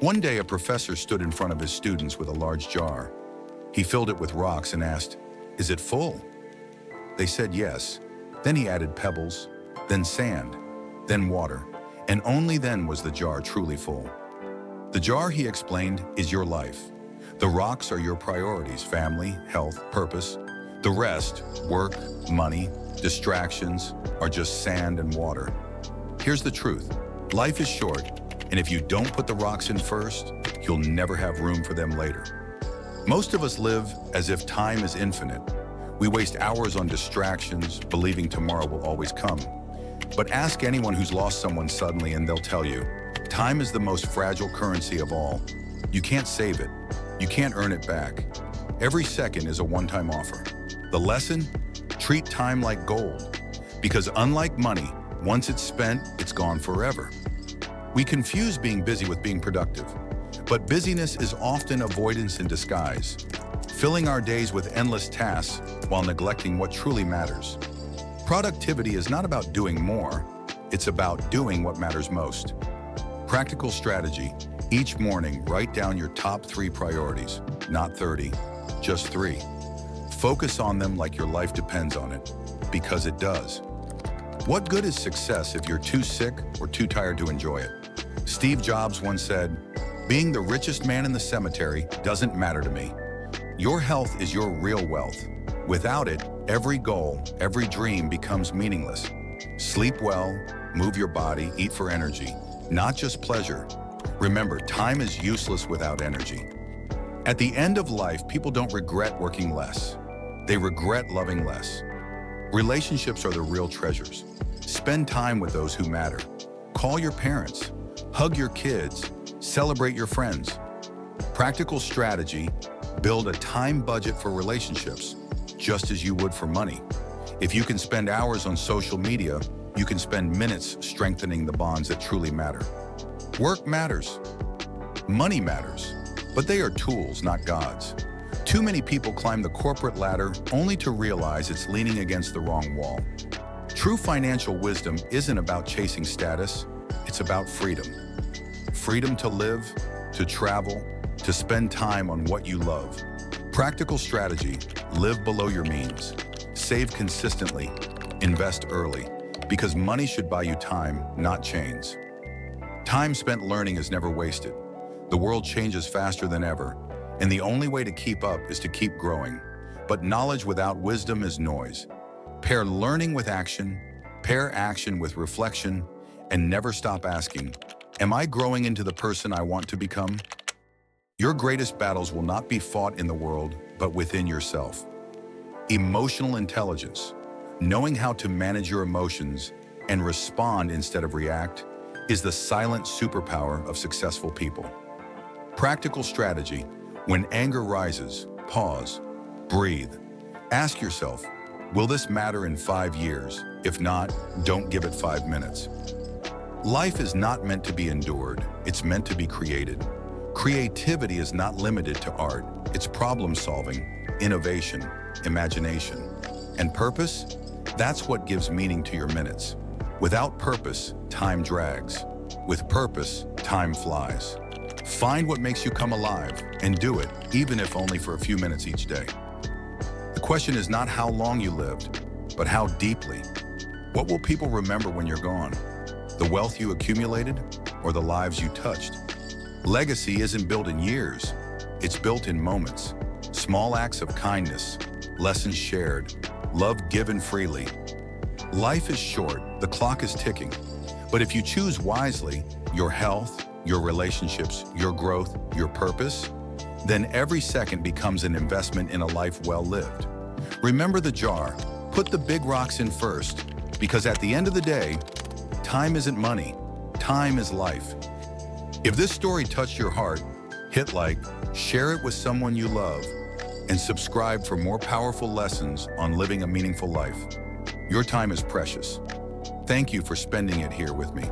One day, a professor stood in front of his students with a large jar. He filled it with rocks and asked, "Is it full?" They said yes. Then he added pebbles, then sand, then water, and only then was the jar truly full. The jar, he explained, is your life. The rocks are your priorities: family, health, purpose. The rest, work, money, distractions, are just sand and water. Here's the truth. Life is short, and if you don't put the rocks in first, you'll never have room for them later. Most of us live as if time is infinite. We waste hours on distractions, believing tomorrow will always come. But ask anyone who's lost someone suddenly and they'll tell you, time is the most fragile currency of all. You can't save it. You can't earn it back. Every second is a one-time offer. The lesson? Treat time like gold. Because unlike money, once it's spent, it's gone forever. We confuse being busy with being productive. But busyness is often avoidance in disguise, filling our days with endless tasks while neglecting what truly matters. Productivity is not about doing more, it's about doing what matters most. Practical strategy. Each morning, write down your top 3 priorities, not 30, just 3. Focus on them like your life depends on it, because it does. What good is success if you're too sick or too tired to enjoy it? Steve Jobs once said, "Being the richest man in the cemetery doesn't matter to me. Your health is your real wealth. Without it, every goal, every dream becomes meaningless." Sleep well, move your body, eat for energy, not just pleasure. Remember, time is useless without energy. At the end of life, people don't regret working less. They regret loving less. Relationships are the real treasures. Spend time with those who matter. Call your parents, hug your kids, celebrate your friends. Practical strategy: build a time budget for relationships, just as you would for money. If you can spend hours on social media, you can spend minutes strengthening the bonds that truly matter. Work matters. Money matters. But they are tools, not gods. Too many people climb the corporate ladder only to realize it's leaning against the wrong wall. True financial wisdom isn't about chasing status, it's about freedom. Freedom to live, to travel, to spend time on what you love. Practical strategy: live below your means. Save consistently, invest early, because money should buy you time, not chains. Time spent learning is never wasted. The world changes faster than ever, and the only way to keep up is to keep growing. But knowledge without wisdom is noise. Pair learning with action, pair action with reflection, and never stop asking, am I growing into the person I want to become? Your greatest battles will not be fought in the world, but within yourself. Emotional intelligence, knowing how to manage your emotions and respond instead of react, is the silent superpower of successful people. Practical strategy: when anger rises, pause, breathe. Ask yourself, will this matter in 5 years? If not, don't give it 5 minutes. Life is not meant to be endured, it's meant to be created. Creativity is not limited to art, it's problem solving, innovation, imagination. And purpose? That's what gives meaning to your minutes. Without purpose, time drags. With purpose, time flies. Find what makes you come alive and do it, even if only for a few minutes each day. The question is not how long you lived, but how deeply. What will people remember when you're gone? The wealth you accumulated or the lives you touched? Legacy isn't built in years, it's built in moments. Small acts of kindness, lessons shared, love given freely. Life is short, the clock is ticking. But if you choose wisely, your health, your relationships, your growth, your purpose, then every second becomes an investment in a life well lived. Remember the jar, put the big rocks in first, because at the end of the day, time isn't money, time is life. If this story touched your heart, hit like, share it with someone you love, and subscribe for more powerful lessons on living a meaningful life. Your time is precious. Thank you for spending it here with me.